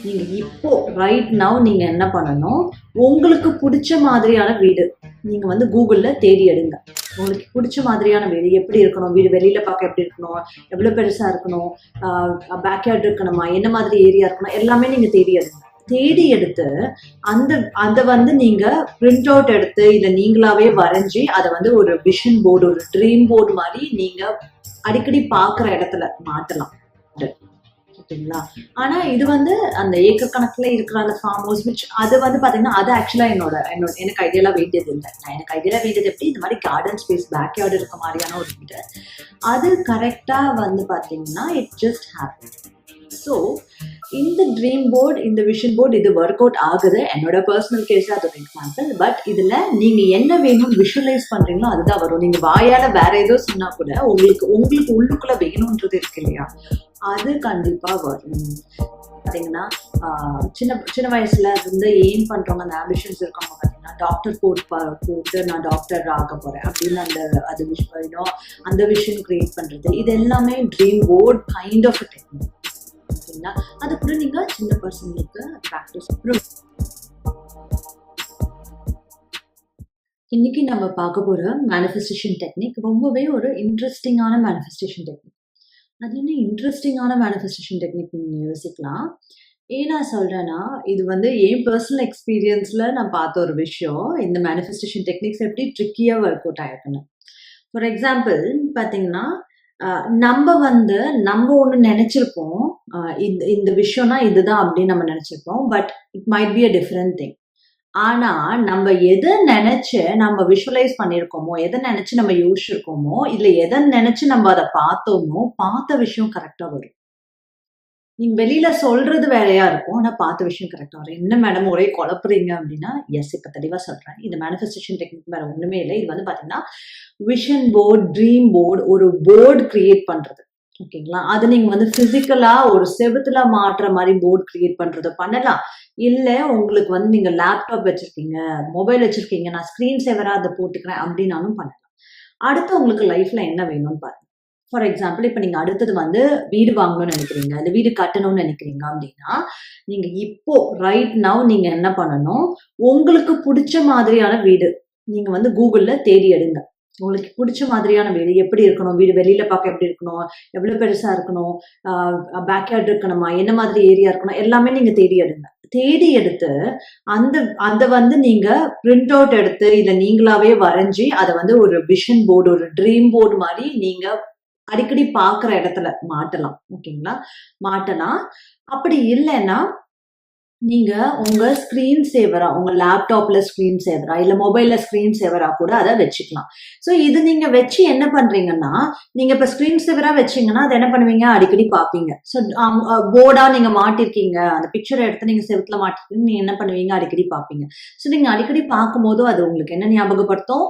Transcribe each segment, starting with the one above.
நீங்க இப்போ right now நீங்க என்ன பண்ணணும், உங்களுக்கு பிடிச்ச மாதிரியான வீடு நீங்க வந்து கூகுள்ல தேடி எடுங்க. உங்களுக்கு பிடிச்ச மாதிரியான வீடு எப்படி இருக்கணும், வீடு வெளியில பார்க்க எப்படி இருக்கணும், எவ்வளவு பெருசா இருக்கணும், பேக்யார்ட் இருக்கணுமா, என்ன மாதிரி ஏரியா இருக்கணும், எல்லாமே நீங்க தேடி எடுங்க. தேடி எடுத்து அந்த அதை வந்து நீங்க பிரிண்ட் அவுட் எடுத்து இதை நீங்களாவே வரைஞ்சி அதை வந்து ஒரு விஷன் போர்டு, ஒரு ட்ரீம் போர்டு மாதிரி நீங்க அடிக்கடி பார்க்குற இடத்துல மாட்டலாம். ஓகேங்களா? ஆனா இது வந்து அந்த ஏக்கர் கணக்குல இருக்கிற அந்த ஃபார்ம் ஹவுஸ் விச் அது வந்து பாத்தீங்கன்னா அது ஆக்சுவலா எனக்கு ஐடியாலா வேண்டியது இல்லை. எனக்கு ஐடியாலா வேண்டியது எப்படி, இந்த மாதிரி கார்டன் ஸ்பேஸ் பேக்யார்டு இருக்க மாதிரியான ஒரு வீடு. அது கரெக்டா வந்து பாத்தீங்கன்னா இட் ஜஸ்ட் ஹேப்பன். ஸோ இந்த ட்ரீம் போர்டு, இந்த விஷன் போர்டு இது ஒர்க் அவுட் ஆகுது. என்னோட பர்சனல் கேஸ் அது ஒரு எக்ஸாம்பிள். பட் இதுல நீங்க என்ன வேணும் விஷுவலைஸ் பண்றீங்களோ அதுதான் வரும். நீங்க வாயால வேற ஏதோ சொன்னா கூட உங்களுக்கு உங்களுக்கு உள்ளுக்குள்ள வேணும்ன்றது இருக்கு இல்லையா, அது கண்டிப்பா வரும். பாத்தீங்கன்னா சின்ன சின்ன வயசுல இருந்து எய்ம் பண்றவங்க, அந்த ஆம்பிஷன்ஸ் இருக்கவங்க பாத்தீங்கன்னா டாக்டர் போட்டு நான் டாக்டர் ஆக போறேன் அப்படின்னு அந்த விஷயம் கிரியேட் பண்றது, இது எல்லாமே dream board kind of technique. ஓகேங்களா? அது கூட நீங்க சின்ன பர்சனுக்கு ப்ராக்டிஸ். இன்னைக்கு நம்ம பார்க்க போற மேனிஃபெஸ்டேஷன் டெக்னிக் ரொம்பவே ஒரு இன்ட்ரெஸ்டிங்கான மேனிஃபெஸ்டேஷன் டெக்னிக். அது என்ன இன்ட்ரெஸ்டிங்கான மேனிஃபெஸ்டேஷன் டெக்னிக் நீங்க யோசிக்கலாம். ஏன் நான் சொல்றேன்னா, இது வந்து என் பர்சனல் எக்ஸ்பீரியன்ஸ்ல நான் பார்த்த ஒரு விஷயம். இந்த மேனிஃபெஸ்டேஷன் டெக்னிக்ஸ் எப்படி ட்ரிக்கியா ஒர்க் அவுட் ஆயிருக்குன்னு. ஃபார் எக்ஸாம்பிள் பாத்தீங்கன்னா, நம்ம ஒண்ணு நினைச்சிருப்போம், இந்த விஷயம்னா இதுதான் அப்படின்னு நம்ம நினைச்சிருப்போம். But it might be a different thing. ஆனா நம்ம எதை நினைச்சு நம்ம விஷுவலைஸ் பண்ணிருக்கோமோ, எதை நினைச்சு நம்ம யோசிச்சிருக்கோமோ, இல்ல எதை நினைச்சு நம்ம அதை பார்த்தோமோ, பார்த்த விஷயம் கரெக்டா வரும். நீங்க வெளியில சொல்றது வேறையா இருக்கும். ஆனா பார்த்த விஷயம் கரெக்டா வரும். என்ன மேடம் ஒரே குழப்புறீங்க அப்படின்னா, எஸ் இப்ப தெளிவா சொல்றேன். இந்த மேனிஃபெஸ்டேஷன் டெக்னிக் வேற ஒண்ணுமே இல்லை. இது வந்து பாத்தீங்கன்னா விஷன் போர்டு, ட்ரீம் போர்டு, ஒரு போர்டு கிரியேட் பண்றது. ஓகேங்களா? அது நீங்க வந்து பிசிக்கலா ஒரு செவுத்துல மாட்டுற மாதிரி போர்டு கிரியேட் பண்றது பண்ணலாம். இல்ல உங்களுக்கு வந்து நீங்க லேப்டாப் வச்சிருக்கீங்க, மொபைல் வச்சிருக்கீங்க, நான் ஸ்கிரீன் சேவரா அதை போட்டுக்கிறேன் அப்படின்னாலும் பண்ணலாம். அடுத்து உங்களுக்கு லைஃப்ல என்ன வேணும்னு பாருங்க. ஃபார் எக்ஸாம்பிள் இப்ப நீங்க அடுத்தது வந்து வீடு வாங்கணும்னு நினைக்கிறீங்க, இந்த வீடு கட்டணும்னு நினைக்கிறீங்க அப்படின்னா, நீங்க இப்போ ரைட் நவ் நீங்க என்ன பண்ணணும், உங்களுக்கு பிடிச்ச மாதிரியான வீடு நீங்க வந்து கூகுள்ல தேடி எடுங்க. உங்களுக்கு பிடிச்ச மாதிரியான வீடு எப்படி இருக்கணும், வீடு வெளியில பார்க்க எப்படி இருக்கணும், எவ்வளவு பெருசா இருக்கணும், பேக்யார்ட் இருக்கணுமா, என்ன மாதிரி ஏரியா இருக்கணும், எல்லாமே நீங்க தேடி எடுங்க. தேடி எடுத்து அந்த அதை வந்து நீங்க பிரிண்ட் அவுட் எடுத்து இதை நீங்களாவே வரைஞ்சி அதை வந்து ஒரு விஷன் போர்டு, ஒரு ட்ரீம் போர்டு மாதிரி நீங்க அடிக்கடி பார்க்குற இடத்துல மாட்டலாம். ஓகேங்களா? மாட்டலாம். அப்படி இல்லைன்னா நீங்க உங்க ஸ்கிரீன் சேவரா, உங்க லேப்டாப்ல ஸ்கிரீன் சேவரா, இல்ல மொபைல்ல ஸ்கிரீன் சேவரா கூட அதை வச்சுக்கலாம். ஸோ இது நீங்க வச்சு என்ன பண்றீங்கன்னா, நீங்க இப்ப ஸ்கிரீன் சேவரா வச்சீங்கன்னா அதை என்ன பண்ணுவீங்க, அடிக்கடி பார்ப்பீங்க. ஸோ போர்டா நீங்க மாட்டிருக்கீங்க, அந்த பிக்சரை எடுத்து நீங்க செவுத்துல மாட்டிருக்கீங்க, நீங்க என்ன பண்ணுவீங்க, அடிக்கடி பார்ப்பீங்க. ஸோ நீங்க அடிக்கடி பார்க்கும்போது அது உங்களுக்கு என்ன ஞாபகப்படுத்தும்,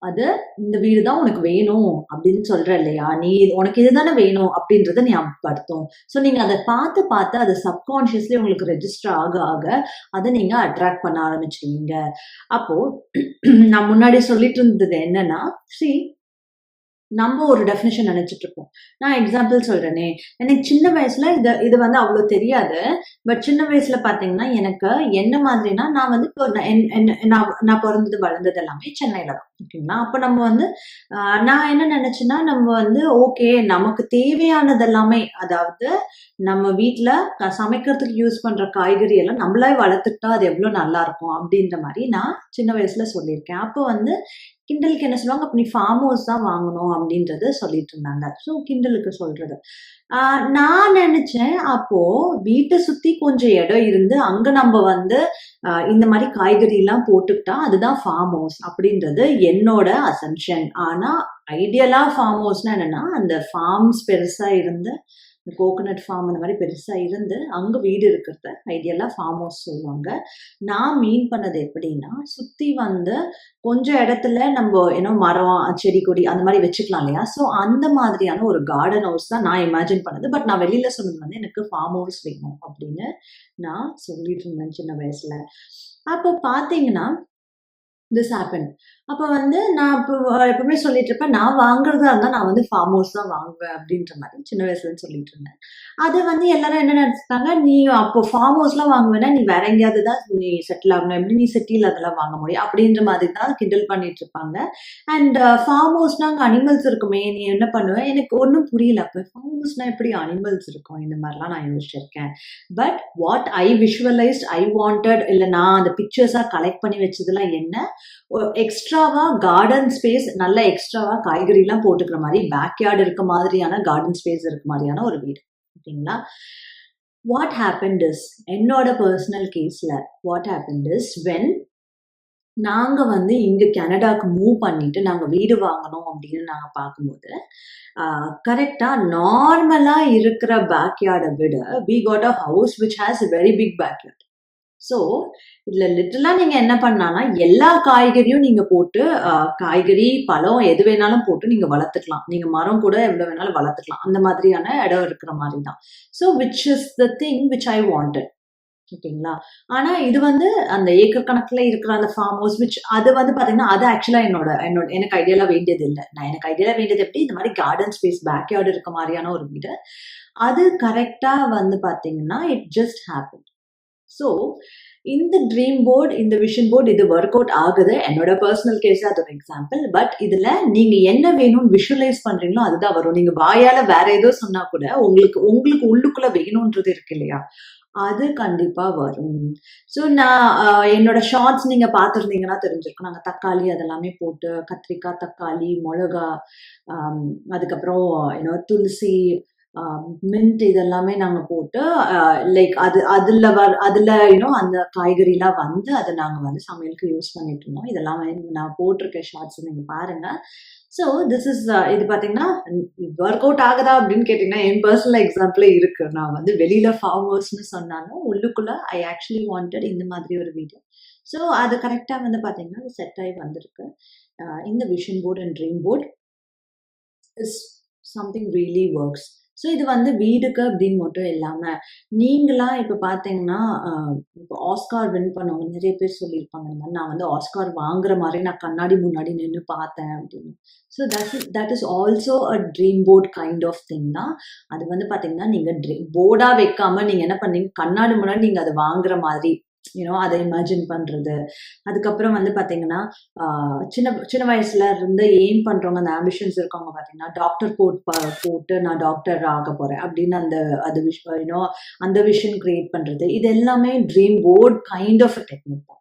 அது இந்த வீடு தான் உனக்கு வேணும் அப்படின்னு சொல்ற இல்லையா, நீ உனக்கு இதுதானே வேணும் அப்படின்றத ஞாபகப்படுத்தும். ஸோ நீங்க அதை பார்த்து பார்த்து அது சப்கான்ஷியஸ்லி உங்களுக்கு ரெஜிஸ்டர் ஆக ஆக அதை நீங்க அட்ராக்ட் பண்ண ஆரம்பிச்சிருவீங்க. அப்போ நான் முன்னாடி சொல்லிட்டு இருந்தது என்னன்னா, நம்ம ஒரு டெஃபினிஷன் நினைச்சிட்டு இருப்போம். நான் எக்ஸாம்பிள் சொல்றேனே, எனக்கு சின்ன வயசுல இது வந்து அவ்வளவு தெரியாது. பட் சின்ன வயசுல பாத்தீங்கன்னா எனக்கு என்ன மாதிரினா, நான் வந்து இப்போ நான் பிறந்தது வளர்ந்தது எல்லாமே சென்னையில தான். ஓகேங்களா? அப்ப நம்ம வந்து நான் என்ன நினைச்சேன்னா, நம்ம வந்து ஓகே நமக்கு தேவையானது எல்லாமே, அதாவது நம்ம வீட்டுல சமைக்கிறதுக்கு யூஸ் பண்ற காய்கறி எல்லாம் நம்மளே வளர்த்துட்டா அது எவ்வளவு நல்லா இருக்கும் அப்படின்ற மாதிரி நான் சின்ன வயசுல சொல்லியிருக்கேன். அப்போ வந்து கிண்டலுக்கு என்ன சொல்லுவாங்க, அப்ப நீ ஃபார்ம் ஹவுஸ் தான் வாங்கணும் அப்படின்றது சொல்லிட்டு இருந்தாங்க. ஸோ கிண்டலுக்கு சொல்றது. நான் நினைச்சேன் அப்போ வீட்டை சுத்தி கொஞ்சம் இடம் இருந்து அங்க நம்ம வந்து இந்த மாதிரி காய்கறி எல்லாம் போட்டுக்கிட்டா அதுதான் ஃபார்ம் ஹவுஸ் அப்படின்றது என்னோட அசம்ஷன். ஆனா ஐடியலா ஃபார்ம் ஹவுஸ்னா என்னன்னா, அந்த ஃபார்ம்ஸ் பெருசா இருந்து கோகனட் ஃபார்ம் அந்த மாதிரி பெருசா இருந்து அங்க வீடு இருக்கிறத ஐடியலா ஃபார்ம் ஹவுஸ் சொல்லுவாங்க. நான் மீன் பண்ணது எப்படின்னா, சுத்தி வந்து கொஞ்சம் இடத்துல நம்ம மரம், செடி கொடி அந்த மாதிரி வச்சுக்கலாம் இல்லையா, ஸோ அந்த மாதிரியான ஒரு கார்டன் ஹவுஸ் தான் நான் இமேஜின் பண்ணது. பட் நான் வெளியில சொன்னது வந்து எனக்கு ஃபார்ம் ஹவுஸ் வேணும் அப்படின்னு நான் சொல்லிட்டு இருந்தேன் சின்ன வயசுல. அப்போ பாத்தீங்கன்னா திஸ் ஹேப்பன். அப்ப வந்து நான் இப்போ எப்பவுமே சொல்லிட்டு இருப்பேன், நான் வாங்குறதா இருந்தா நான் வந்து ஃபார்ம் ஹவுஸ் தான் வாங்குவேன் அப்படின்ற மாதிரி சின்ன வயசுலன்னு சொல்லிட்டு இருந்தேன். அது வந்து எல்லாரும் என்ன நினைச்சிட்டாங்க, நீ அப்போ ஃபார்ம் ஹவுஸ்லாம் வாங்குவேன்னா நீ வேற எங்கேயாவது தான் நீ செட்டில் ஆகணும், எப்படி நீ சிட்டியில் அதெல்லாம் வாங்க முடியும் அப்படின்ற மாதிரி தான் கிண்டல் பண்ணிட்டு இருப்பாங்க. அண்ட் ஃபார்ம் ஹவுஸ்னா அங்கே அனிமல்ஸ் இருக்குமே, நீ என்ன பண்ணுவ, எனக்கு ஒன்றும் புரியல. அப்போ ஃபார்ம் ஹவுஸ்னா எப்படி அனிமல்ஸ் இருக்கும், இந்த மாதிரிலாம் நான் யோசிச்சிருக்கேன். But what I visualised, I wanted, இல்லை நான் அந்த பிக்சர்ஸாக கலெக்ட் பண்ணி வச்சதுலாம் என்ன, எக்ஸ்ட்ராவா கார்டன் ஸ்பேஸ், நல்ல எக்ஸ்ட்ராவா காய்கறிலாம் போட்டுக்கிற மாதிரி, பேக்யார்டு இருக்க மாதிரியான கார்டன் ஸ்பேஸ் இருக்க மாதிரியான ஒரு வீடு. ஓகேங்களா? வாட் ஹேப்பன்ட் இஸ், என்னோட பர்சனல் கேஸ்ல வாட் ஹேப்பன்ட் இஸ், வென் நாங்க வந்து இங்க கனடாக்கு மூவ் பண்ணிட்டு நாங்க வீடு வாங்கணும் அப்படின்னு நாங்க பார்க்கும்போது, கரெக்டா நார்மலா இருக்கிற பேக்யார்டை விட we got a house which has a very big backyard. So இதுல லிட்டரலா நீங்க என்ன பண்ணலாம்னா, எல்லா காய்கறியும் நீங்க போட்டு காய்கறி, பழம் எது வேணாலும் போட்டு நீங்க வளர்த்துக்கலாம். நீங்க மரம் கூட எவ்வளவு வேணாலும் வளர்த்துக்கலாம். அந்த மாதிரியான இடம் இருக்கிற மாதிரி தான். So which is the thing which I wanted. ஓகேங்களா? ஆனா இது வந்து அந்த ஏக்கர் கணக்குல இருக்கிற அந்த ஃபார்ம் ஹவுஸ் விச் அது வந்து பாத்தீங்கன்னா, அது ஆக்சுவலா என்னோட எனக்கு ஐடியால வேண்டியது இல்லை. எனக்கு ஐடியால வேண்டியது எப்படி, இந்த மாதிரி கார்டன் ஸ்பேஸ் பேக்யார்டு இருக்க மாதிரியான ஒரு வீடு. அது கரெக்டா வந்து பாத்தீங்கன்னா இட் ஜஸ்ட் ஹேப்பன். ஸோ இந்த ட்ரீம் போர்டு, இந்த விஷன் போர்டு, இது ஒர்க் அவுட் ஆகுது. என்னோட பர்சனல் கேஸ் அது ஒரு எக்ஸாம்பிள். பட் இதுல நீங்க என்ன வேணும்னு விஷுவலைஸ் பண்றீங்களோ அதுதான் வரும். நீங்க வாயால வேற ஏதோ சொன்னா கூட உங்களுக்கு உள்ளுக்குள்ள வேணும்ன்றது இருக்கு இல்லையா, அது கண்டிப்பா வரும். ஸோ நான் என்னோட ஷார்ட்ஸ் நீங்க பார்த்துருந்தீங்கன்னா தெரிஞ்சிருக்கும். நாங்க தக்காளி அதெல்லாமே போட்டு, கத்திரிக்காய், தக்காளி, மிளகா, அதுக்கப்புறம் துளசி, மின்ட், இதெல்லாமே நாங்க போட்டு லைக் அதுல அந்த காய்கறிலாம் வந்து அதை நாங்க வந்து சமையலுக்கு யூஸ் பண்ணிட்டு இருந்தோம். இதெல்லாம் நான் போட்டிருக்க ஷார்ட்ஸ் நீங்க பாருங்க. ஸோ திஸ் இஸ் இது பாத்தீங்கன்னா ஒர்க் அவுட் ஆகுதா அப்படின்னு கேட்டீங்கன்னா என் பர்சனல் எக்ஸாம்பிளே இருக்கு. நான் வந்து வெளியில ஃபார்ம் ஹவுஸ்னு சொன்னாலும் உள்ளுக்குள்ள ஐ ஆக்சுவலி வாண்டட் இந்த மாதிரி ஒரு வீடு. ஸோ அது கரெக்டா வந்து பாத்தீங்கன்னா செட் ஆகி வந்திருக்கு. இந்த vision board and dream board is something really works. So இது வந்து வீடுக்கு அப்படின்னு மட்டும் இல்லாம, நீங்களா இப்ப பாத்தீங்கன்னா இப்போ ஆஸ்கார் வின் பண்ணவங்க நிறைய பேர் சொல்லியிருப்பாங்க, இந்த மாதிரி நான் வந்து ஆஸ்கார் வாங்குற மாதிரி நான் கண்ணாடி முன்னாடி நின்று பார்த்தேன் அப்படின்னு. So that is also a dream board kind of thing தான். அது வந்து பாத்தீங்கன்னா நீங்க போர்டா வைக்காம நீங்க என்ன பண்ணீங்க, கண்ணாடி முன்னாடி நீங்க அதை வாங்குற மாதிரி அதை இமேஜின் பண்றது. அதுக்கப்புறம் வந்து பாத்தீங்கன்னா சின்ன சின்ன வயசுல இருந்து எய்ம் பண்றவங்க, அந்த ஆம்பிஷன்ஸ் இருக்கவங்க பாத்தீங்கன்னா டாக்டர் போட்டு நான் டாக்டர் ஆக போறேன் அப்படின்னு அந்த விஷன் கிரியேட் பண்றது, இது எல்லாமே dream board kind of technique தான்.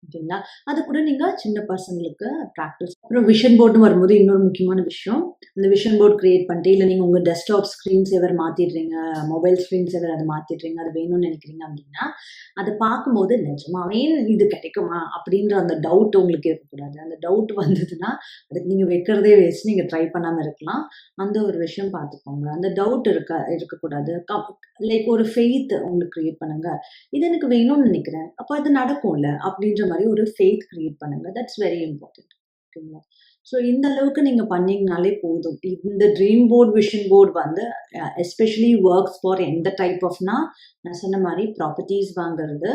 ஓகேங்களா? அது கூட நீங்க சின்ன பசங்களுக்கு ப்ராக்டிஸ். அப்புறம் விஷன் போர்டுன்னு வரும்போது இன்னொரு முக்கியமான விஷயம், இந்த விஷன் போர்டு கிரியேட் பண்ணிட்டு, இல்லை நீங்க உங்க டெஸ்க்டாப் ஸ்கிரீன் சேவர் மாத்திடுறீங்க, மொபைல் ஸ்கிரீன் சேவர் அதை மாத்திடுறீங்க, அது வேணும்னு நினைக்கிறீங்க அப்படின்னா, அதை பார்க்கும்போது நிஜமாவே இது கிடைக்குமா அப்படின்ற அந்த டவுட் உங்களுக்கு இருக்கக்கூடாது. அந்த டவுட் வந்ததுன்னா அதுக்கு நீங்க வைக்கிறதே வேஸ்ட், நீங்க ட்ரை பண்ணாம இருக்கலாம். அந்த ஒரு விஷயம் பார்த்துக்கோங்க. அந்த டவுட் இருக்கக்கூடாது. லைக் ஒரு ஃபெய்த் உங்களுக்கு கிரியேட் பண்ணுங்க. இது எனக்கு வேணும்னு நினைக்கிறேன், அப்போ அது நடக்கும்ல அப்படின்ற மாதிரி ஒரு ஃபெய்த் கிரியேட் பண்ணுங்க. That's very important. ஓகேங்களா? ஸோ இந்த அளவுக்கு நீங்க பண்ணீங்கனாலே போதும். இந்த ட்ரீம் போர்ட், விஷன் போர்ட் வந்து எஸ்பெஷலி ஒர்க்ஸ் ஃபார் எந்த டைப் ஆஃப்னா, நான் சொன்ன மாதிரி ப்ராப்பர்ட்டிஸ் வாங்குறது,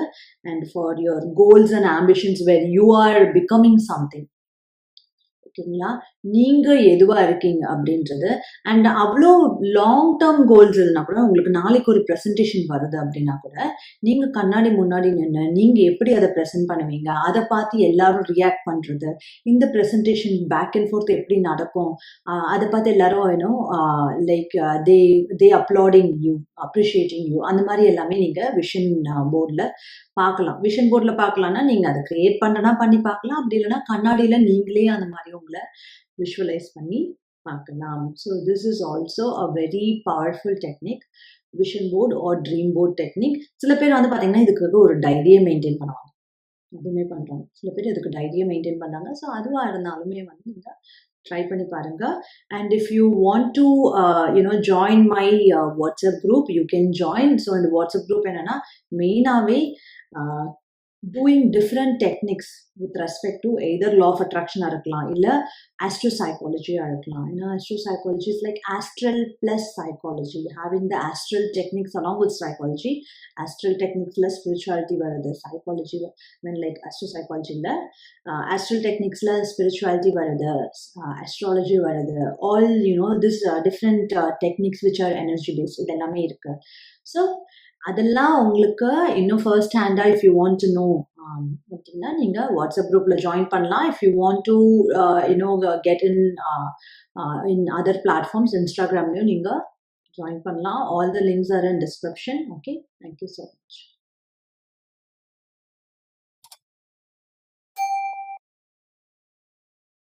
and for your goals and ambitions where you are becoming something. ஓகேங்களா? நீங்க எதுவா இருக்கீங்க அப்படின்றது. அண்ட் அவ்வளோ லாங் டேர்ம் கோல்ஸ் இருந்தா கூட, உங்களுக்கு நாளைக்கு ஒரு ப்ரெசன்டேஷன் வருது அப்படின்னா கூட, நீங்க கண்ணாடி முன்னாடி நின்று நீங்க எப்படி அதை ப்ரெசென்ட் பண்ணுவீங்க, அதை பார்த்து எல்லாரும் ரியாக்ட் பண்றது, இந்த ப்ரெசன்டேஷன் பேக் அண்ட் ஃபோர்த் எப்படி நடக்கும், அதை பார்த்து எல்லாரும் like they அப்ளாடிங் you, appreciating you, அந்த மாதிரி எல்லாமே நீங்க விஷன் போர்டில் பார்க்கலாம். விஷன் போர்டில் பார்க்கலாம்னா நீங்க அதை கிரியேட் பண்ணி பார்க்கலாம். அப்படி இல்லைன்னா கண்ணாடியில நீங்களே அந்த மாதிரி உங்களை விஷுவலைஸ் பண்ணி பார்க்கலாம். So this is also a very powerful technique, vision board or dream board technique. சில பேர் வந்து பார்த்தீங்கன்னா இதுக்கு ஒரு டைரியை மெயின்டைன் பண்ணுவாங்க, அதுவுமே பண்றாங்க. சில பேர் இதுக்கு டைரியை மெயின்டைன் பண்ணாங்க. ஸோ அதுவாக இருந்தாலுமே வந்து நீங்க ட்ரை பண்ணி பாருங்க. And if you want to join my WhatsApp group, you can join. So இந்த வாட்ஸ்அப் குரூப் என்னன்னா மெயினாகவே doing different techniques with respect to either law of attraction இருக்கலாம் இல்ல astropsychology இருக்கலாம். Astropsychology is like astral plus psychology, having the astral techniques along with psychology. Astral techniques plus spirituality வருது, psychology when like astropsychology இல்ல astral techniques la spirituality வருது, astrology வருது, all this different techniques which are energy based இதெல்லாமே இருக்கு. So அதெல்லாம் உங்களுக்கு இன்னும் first ஹேண்டா if you want to know அப்படின்னா நீங்க வாட்ஸ்அப் குரூப்ல ஜாயின் பண்ணலாம். If you want to get in other platforms இன்ஸ்டாகிராம்லயும் நீங்க ஜாயின் பண்ணலாம். All the links are in description. Okay, thank you so much.